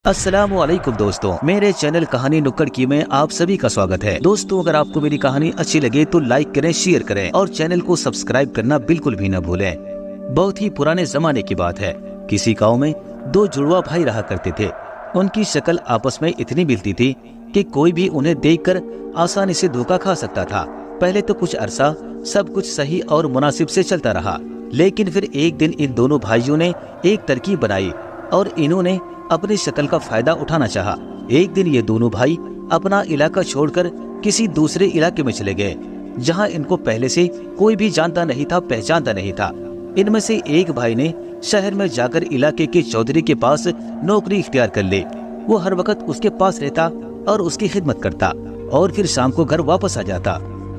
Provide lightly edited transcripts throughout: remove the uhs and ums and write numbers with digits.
अस्सलाम वालेकुम दोस्तों, मेरे चैनल कहानी नुक्कड़ की में आप सभी का स्वागत है। दोस्तों, अगर आपको मेरी कहानी अच्छी लगे तो लाइक करें, शेयर करें और चैनल को सब्सक्राइब करना बिल्कुल भी न भूलें। बहुत ही पुराने जमाने की बात है। किसी गांव में दो जुड़वा भाई रहा करते थे। उनकी शक्ल आपस में इतनी मिलती थी कि कोई भी उन्हें देखकर आसानी से धोखा खा सकता था। पहले तो कुछ अरसा सब कुछ सही और मुनासिब से चलता रहा, लेकिन फिर एक दिन इन दोनों भाइयों ने एक तरकीब बनाई और इन्होंने अपनी शक्ल का फायदा उठाना चाहा। एक दिन ये दोनों भाई अपना इलाका छोड़कर किसी दूसरे इलाके में चले गए, जहां इनको पहले से कोई भी जानता नहीं था, पहचानता नहीं था। इनमें से एक भाई ने शहर में जाकर इलाके के चौधरी के पास नौकरी इख्तियार कर ली। वो हर वक्त उसके पास रहता और उसकी खिदमत करता और फिर शाम को घर वापस आ जाता।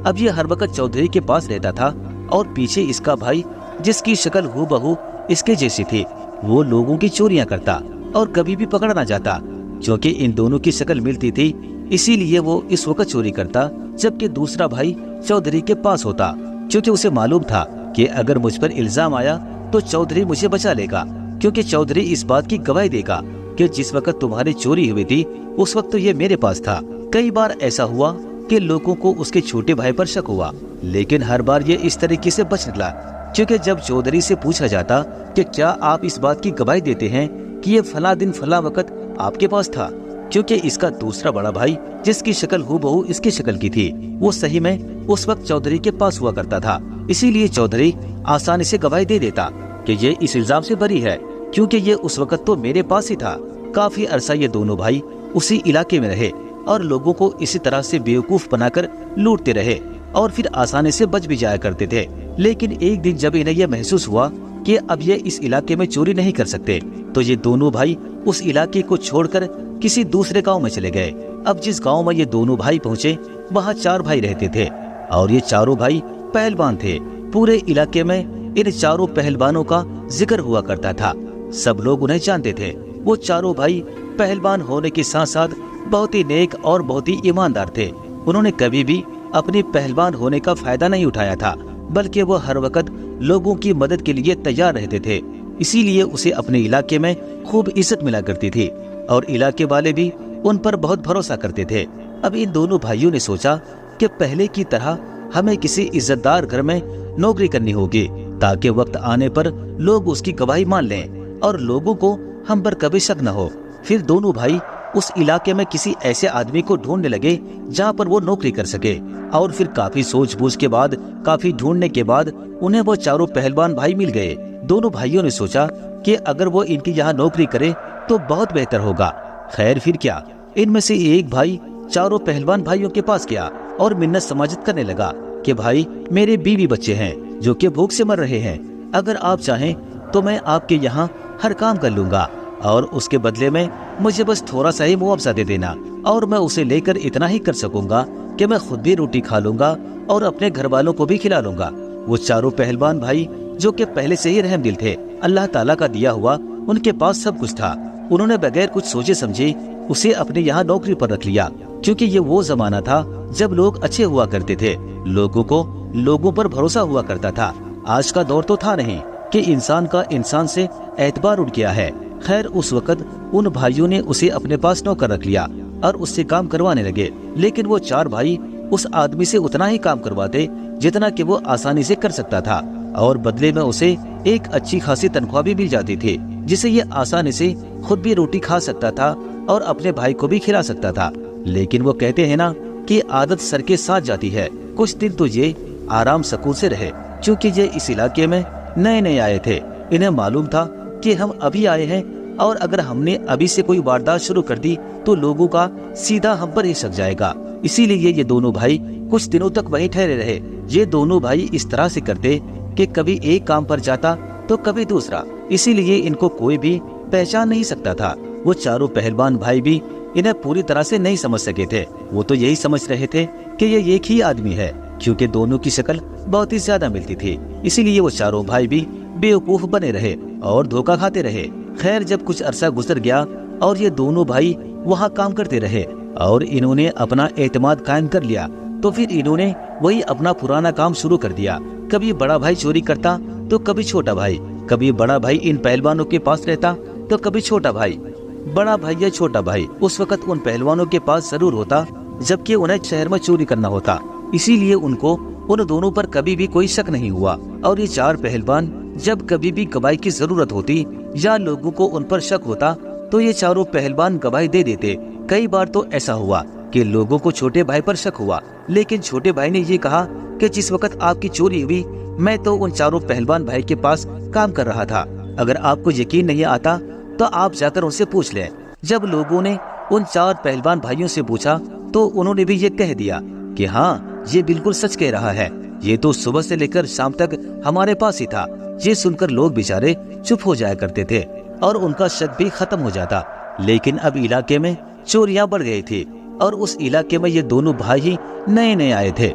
अब ये हर वक्त चौधरी के पास रहता था और पीछे इसका भाई, जिसकी शक्ल हूबहू इसके जैसी थी, वो लोगों की चोरियां करता और कभी भी पकड़ा ना जाता। क्योंकि इन दोनों की शक्ल मिलती थी, इसीलिए वो इस वक्त चोरी करता जबकि दूसरा भाई चौधरी के पास होता। क्योंकि उसे मालूम था कि अगर मुझ पर इल्जाम आया तो चौधरी मुझे बचा लेगा, क्योंकि चौधरी इस बात की गवाही देगा कि जिस वक्त तुम्हारी चोरी हुई थी उस वक्त तो ये मेरे पास था। कई बार ऐसा हुआ कि लोगों को उसके छोटे भाई पर शक हुआ, लेकिन हर बार ये इस तरीके से बच निकला। क्योंकि जब चौधरी से पूछा जाता कि क्या आप इस बात की गवाही देते हैं कि ये फला दिन फला वक्त आपके पास था, क्योंकि इसका दूसरा बड़ा भाई, जिसकी शक्ल हूबहू इसकी शक्ल की थी, वो सही में उस वक्त चौधरी के पास हुआ करता था। इसीलिए चौधरी आसानी से गवाही दे देता कि ये इस इल्जाम से बरी है, क्योंकि ये उस वक्त तो मेरे पास ही था। काफी अरसा ये दोनों भाई उसी इलाके में रहे और लोगों को इसी तरह से बेवकूफ बनाकर लूटते रहे और फिर आसानी से बच भी जाया करते थे। लेकिन एक दिन जब इन्हें यह महसूस हुआ कि अब ये इस इलाके में चोरी नहीं कर सकते, तो ये दोनों भाई उस इलाके को छोड़कर किसी दूसरे गांव में चले गए। अब जिस गांव में ये दोनों भाई पहुंचे, वहां 4 भाई रहते थे और ये चारों भाई पहलवान थे। पूरे इलाके में इन चारों पहलवानों का जिक्र हुआ करता था। सब लोग उन्हें जानते थे। वो चारों भाई पहलवान होने के साथ साथ बहुत ही नेक और बहुत ही ईमानदार थे। उन्होंने कभी भी अपने पहलवान होने का फायदा नहीं उठाया था, बल्कि वो हर वक्त लोगों की मदद के लिए तैयार रहते थे। इसीलिए उसे अपने इलाके में खूब इज्जत मिला करती थी और इलाके वाले भी उन पर बहुत भरोसा करते थे। अब इन दोनों भाइयों ने सोचा कि पहले की तरह हमें किसी इज्जतदार घर में नौकरी करनी होगी, ताकि वक्त आने पर लोग उसकी गवाही मान लें और लोगों को हम पर कभी शक न हो। फिर दोनों भाई उस इलाके में किसी ऐसे आदमी को ढूंढने लगे जहाँ पर वो नौकरी कर सके। और फिर काफी सोच-बूझ के बाद, काफी ढूंढने के बाद उन्हें वो चारों पहलवान भाई मिल गए। दोनों भाइयों ने सोचा कि अगर वो इनकी यहाँ नौकरी करे तो बहुत बेहतर होगा। खैर फिर क्या, इनमें से एक भाई चारों पहलवान भाइयों के पास गया और मिन्नत समाजत करने लगा कि भाई, मेरे बीवी बच्चे हैं जो कि भूख से मर रहे हैं। अगर आप चाहें तो मैं आपके यहाँ हर काम कर लूंगा और उसके बदले में मुझे बस थोड़ा सा ही मुआवजा दे देना, और मैं उसे लेकर इतना ही कर सकूंगा कि मैं खुद भी रोटी खा लूंगा और अपने घर वालों को भी खिला लूंगा। वो चारों पहलवान भाई, जो कि पहले से ही रहमदिल थे, अल्लाह ताला का दिया हुआ उनके पास सब कुछ था, उन्होंने बगैर कुछ सोचे समझे उसे अपने यहाँ नौकरी पर रख लिया। क्योंकि ये वो जमाना था जब लोग अच्छे हुआ करते थे, लोगों को लोगों पर भरोसा हुआ करता था। आज का दौर तो था नहीं कि इंसान का इंसान से एतबार उठ गया है। खैर उस वक्त उन भाइयों ने उसे अपने पास नौकर रख लिया और उससे काम करवाने लगे। लेकिन वो 4 भाई उस आदमी से उतना ही काम करवाते जितना कि वो आसानी से कर सकता था, और बदले में उसे एक अच्छी खासी तनख्वाह भी मिल जाती थी, जिसे ये आसानी से खुद भी रोटी खा सकता था और अपने भाई को भी खिला सकता था। लेकिन वो कहते हैं ना कि आदत सर के साथ जाती है। कुछ दिन तो ये आराम सुकून से रहे, क्योंकि ये इस इलाके में नए नए आए थे। इन्हें मालूम था कि हम अभी आए हैं और अगर हमने अभी से कोई वारदात शुरू कर दी तो लोगों का सीधा हम पर ही शक जाएगा। इसीलिए ये दोनों भाई कुछ दिनों तक वहीं ठहरे रहे। ये दोनों भाई इस तरह से करते कि कभी एक काम पर जाता तो कभी दूसरा, इसीलिए इनको कोई भी पहचान नहीं सकता था। वो चारों पहलवान भाई भी इन्हें पूरी तरह से नहीं समझ सके थे। वो तो यही समझ रहे थे कि ये एक ही आदमी है, क्योंकि दोनों की शक्ल बहुत ही ज्यादा मिलती थी। इसीलिए वो चारों भाई भी बेवकूफ बने रहे और धोखा खाते रहे। खैर जब कुछ अरसा गुजर गया और ये दोनों भाई वहाँ काम करते रहे और इन्होंने अपना एतमाद कायम कर लिया, तो फिर इन्होंने वही अपना पुराना काम शुरू कर दिया। कभी बड़ा भाई चोरी करता तो कभी छोटा भाई, कभी बड़ा भाई इन पहलवानों के पास रहता तो कभी छोटा भाई। बड़ा भाई या छोटा भाई उस वक्त उन पहलवानों के पास जरूर होता, जबकि उन्हें शहर में चोरी करना होता। इसीलिए उनको उन दोनों पर कभी भी कोई शक नहीं हुआ। और ये चार पहलवान जब कभी भी गवाही की जरूरत होती या लोगों को उन पर शक होता तो ये चारों पहलवान गवाही दे देते। कई बार तो ऐसा हुआ कि लोगों को छोटे भाई पर शक हुआ, लेकिन छोटे भाई ने ये कहा कि जिस वक्त आपकी चोरी हुई मैं तो उन चारों पहलवान भाई के पास काम कर रहा था। अगर आपको यकीन नहीं आता तो आप जाकर उनसे पूछ लें। जब लोगों ने उन चार पहलवान भाइयों से पूछा तो उन्होंने भी ये कह दिया कि हाँ, ये बिल्कुल सच कह रहा है, ये तो सुबह से लेकर शाम तक हमारे पास ही था। ये सुनकर लोग बेचारे चुप हो जाया करते थे और उनका शक भी खत्म हो जाता। लेकिन अब इलाके में चोरियां बढ़ गई थी और उस इलाके में ये दोनों भाई ही नए नए आए थे।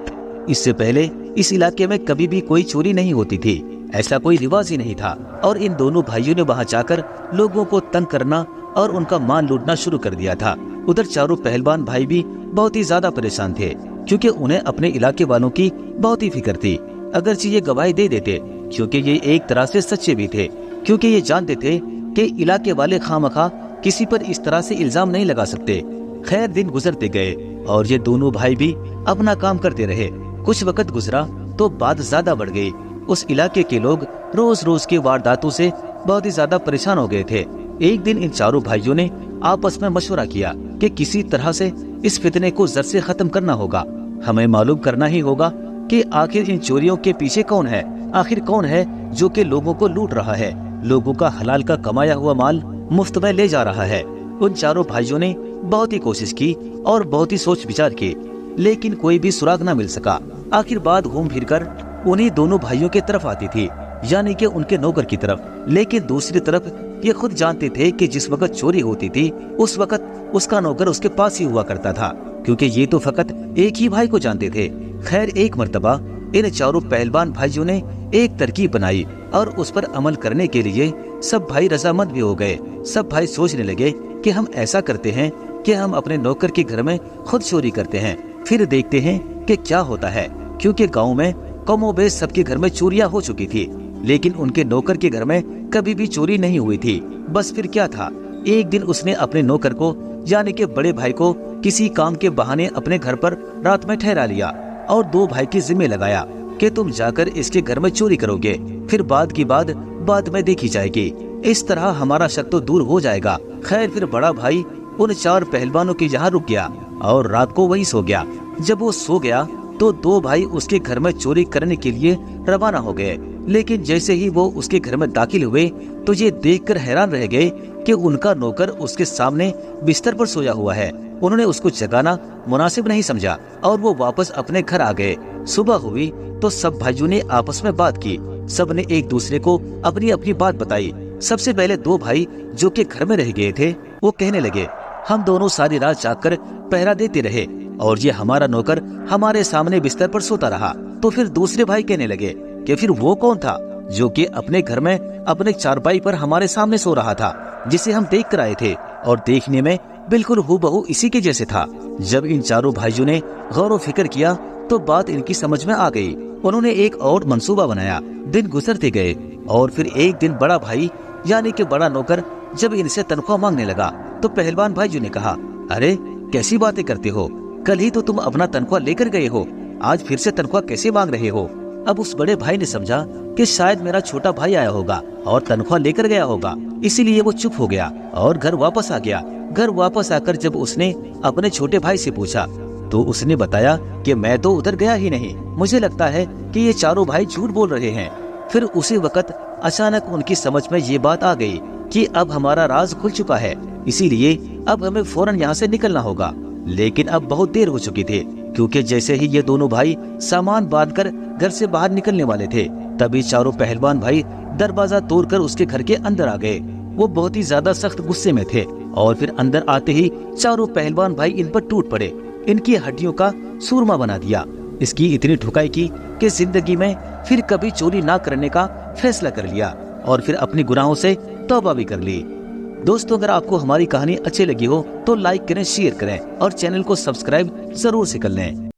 इससे पहले इस इलाके में कभी भी कोई चोरी नहीं होती थी, ऐसा कोई रिवाज ही नहीं था। और इन दोनों भाइयों ने वहां जाकर लोगों को तंग करना और उनका माल लूटना शुरू कर दिया था। उधर चारों पहलवान भाई भी बहुत ही ज्यादा परेशान थे, क्योंकि उन्हें अपने इलाके वालों की बहुत ही फिक्र थी। अगरचे ये गवाही दे देते, क्योंकि ये एक तरह से सच्चे भी थे, क्योंकि ये जानते थे कि इलाके वाले खामखा किसी पर इस तरह से इल्जाम नहीं लगा सकते। खैर, दिन गुजरते गए और ये दोनों भाई भी अपना काम करते रहे। कुछ वक्त गुजरा तो बात ज्यादा बढ़ गई। उस इलाके के लोग रोज रोज की वारदातों से बहुत ही ज्यादा परेशान हो गए थे। एक दिन इन चारों भाइयों ने आपस में मशवरा किया कि किसी तरह से इस फितने को जड़ से खत्म करना होगा। हमें मालूम करना ही होगा कि आखिर इन चोरियों के पीछे कौन है, आखिर कौन है जो कि लोगों को लूट रहा है, लोगों का हलाल का कमाया हुआ माल मुफ्त में ले जा रहा है। उन चारों भाइयों ने बहुत ही कोशिश की और बहुत ही सोच विचार की, लेकिन कोई भी सुराग न मिल सका। आखिर बात घूम फिर कर उन्हीं दोनों भाइयों की तरफ आती थी, यानी कि उनके नौकर की तरफ। लेकिन दूसरी तरफ ये खुद जानते थे कि जिस वक्त चोरी होती थी उस वक्त उसका नौकर उसके पास ही हुआ करता था, क्योंकि ये तो फकत एक ही भाई को जानते थे। खैर, एक मर्तबा इन चारों पहलवान भाइयों ने एक तरकीब बनाई और उस पर अमल करने के लिए सब भाई रजामंद भी हो गए। सब भाई सोचने लगे कि हम ऐसा करते हैं कि हम अपने नौकर के घर में खुद चोरी करते हैं, फिर देखते हैं कि क्या होता है। क्योंकि गांव में कमोबेश सबके घर में चोरियां हो चुकी थी, लेकिन उनके नौकर के घर में कभी भी चोरी नहीं हुई थी। बस फिर क्या था, एक दिन उसने अपने नौकर को यानी कि बड़े भाई को किसी काम के बहाने अपने घर पर रात में ठहरा लिया और दो भाई की जिम्मे लगाया कि तुम जाकर इसके घर में चोरी करोगे, फिर बाद की बात बाद में देखी जाएगी। इस तरह हमारा शक तो दूर हो जाएगा। खैर, फिर बड़ा भाई उन चार पहलवानों के यहाँ रुक गया और रात को वहीं सो गया। जब वो सो गया तो दो भाई उसके घर में चोरी करने के लिए रवाना हो गए। लेकिन जैसे ही वो उसके घर में दाखिल हुए तो ये देखकर हैरान रह गए कि उनका नौकर उसके सामने बिस्तर पर सोया हुआ है। उन्होंने उसको जगाना मुनासिब नहीं समझा और वो वापस अपने घर आ गए। सुबह हुई तो सब भाइयों ने आपस में बात की। सब ने एक दूसरे को अपनी अपनी बात बताई। सबसे पहले दो भाई जो कि घर में रह गए थे वो कहने लगे, हम दोनों सारी रात जागकर पहरा देते रहे और ये हमारा नौकर हमारे सामने बिस्तर पर सोता रहा। तो फिर दूसरे भाई कहने लगे कि फिर वो कौन था जो कि अपने घर में अपने चारपाई पर हमारे सामने सो रहा था, जिसे हम देख कर आए थे और देखने में बिल्कुल हूबहू इसी के जैसे था। जब इन चारों भाइयों ने गौर फिक्र किया तो बात इनकी समझ में आ गई। उन्होंने एक और मंसूबा बनाया। दिन गुजरते गए और फिर एक दिन बड़ा भाई यानी कि बड़ा नौकर जब इनसे तनख्वाह मांगने लगा तो पहलवान भाइयों ने कहा, अरे कैसी बातें करते हो, कल ही तो तुम अपना तनख्वाह लेकर गए हो, आज फिर से तनख्वाह कैसे मांग रहे हो। अब उस बड़े भाई ने समझा कि शायद मेरा छोटा भाई आया होगा और तनख्वाह लेकर गया होगा, इसीलिए वो चुप हो गया और घर वापस आ गया। घर वापस आकर जब उसने अपने छोटे भाई से पूछा तो उसने बताया कि मैं तो उधर गया ही नहीं, मुझे लगता है कि ये चारों भाई झूठ बोल रहे हैं। फिर उसी वक्त अचानक उनकी समझ में ये बात आ गई कि अब हमारा राज खुल चुका है, इसीलिए अब हमें फौरन यहाँ से निकलना होगा। लेकिन अब बहुत देर हो चुकी थी, क्योंकि जैसे ही ये दोनों भाई सामान बांधकर घर से बाहर निकलने वाले थे तभी चारों पहलवान भाई दरवाजा तोड़कर उसके घर के अंदर आ गए। वो बहुत ही ज्यादा सख्त गुस्से में थे और फिर अंदर आते ही चारों पहलवान भाई इन पर टूट पड़े, इनकी हड्डियों का सूरमा बना दिया। इसकी इतनी ठुकाई की कि जिंदगी में फिर कभी चोरी ना करने का फैसला कर लिया और फिर अपनी गुनाहों से तौबा भी कर ली। दोस्तों, अगर आपको हमारी कहानी अच्छी लगी हो तो लाइक करें, शेयर करें और चैनल को सब्सक्राइब जरूर से कर लें।